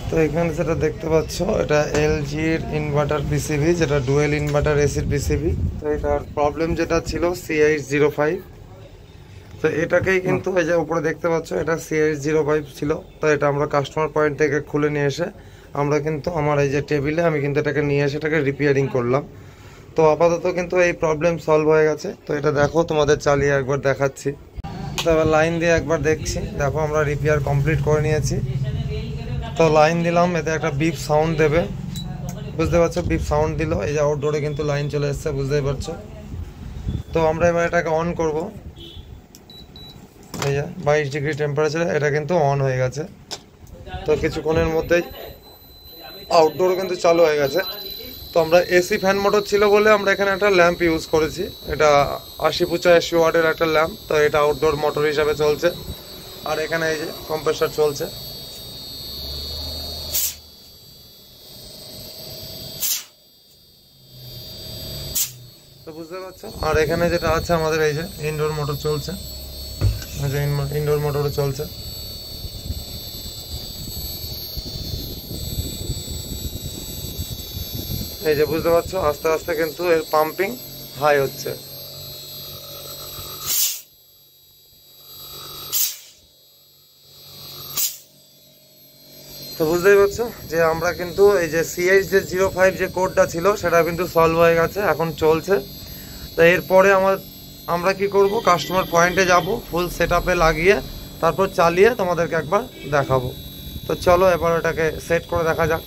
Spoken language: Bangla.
তো এখানে যেটা দেখতে পাচ্ছ এটা এলজির ইনভার্টার পিসিবি, যেটা ডুয়েল ইনভার্টার এসির পিসিবি। তো এটার প্রবলেম যেটা ছিল CH05, তো এটাকেই কিন্তু এই যে উপরে দেখতে পাচ্ছ এটা CH05 ছিল। তো এটা আমরা কাস্টমার পয়েন্ট থেকে খুলে নিয়ে এসে আমরা কিন্তু আমার এই যে টেবিলে আমি কিন্তু এটাকে নিয়ে এসে এটাকে রিপেয়ারিং করলাম। তো আপাতত কিন্তু এই প্রবলেম সলভ হয়ে গেছে। তো এটা দেখো তোমাদের চালিয়ে একবার দেখাচ্ছি। তো এবার লাইন দিয়ে একবার দেখছি, দেখো আমরা রিপেয়ার কমপ্লিট করে নিয়েছি। তো লাইন দিলাম, এতে একটা বিপ সাউন্ড দেবে, বুঝতে পারছো, বিপ সাউন্ড দিল। এই যে আউটডোরে কিন্তু লাইন চলে এসছে, বুঝতেই পারছো। তো আমরা এবার এটাকে অন করব। এই যে 22 ডিগ্রি টেম্পারেচারে এটা কিন্তু অন হয়ে গেছে। তো কিছুক্ষণের মধ্যেই আউটডোর কিন্তু চালু হয়ে গেছে। তো আমরা এসি ফ্যান মোটর ছিল বলে আমরা এখানে একটা ল্যাম্প ইউজ করেছি, এটা 80-85 ওয়াটের একটা ল্যাম্প। তো এটা আউটডোর মোটর হিসাবে চলছে। আর এখানে এই যে কম্প্রেসার চলছে। তো বুঝতে পারছো। আর এখানে যেটা আছে আমাদের এই যে ইনডোর মোটর চলছে, এই যে ইনডোর মোটরও চলছে। এই যে বুঝতে পারছো আস্তে আস্তে কিন্তু এর পাম্পিং হাই হচ্ছে। তো বুঝতেই পারছো যে আমরা কিন্তু এই যে CH05 যে কোডটা ছিল সেটা কিন্তু সলভ হয়ে গেছে, এখন চলছে। তো এরপরে আমরা কি করব, কাস্টমার পয়েন্টে যাব, ফুল সেটআপে লাগিয়ে তারপর চালিয়ে তোমাদেরকে একবার দেখাবো। তো চলো এবার এটাকে সেট করে দেখা যাক।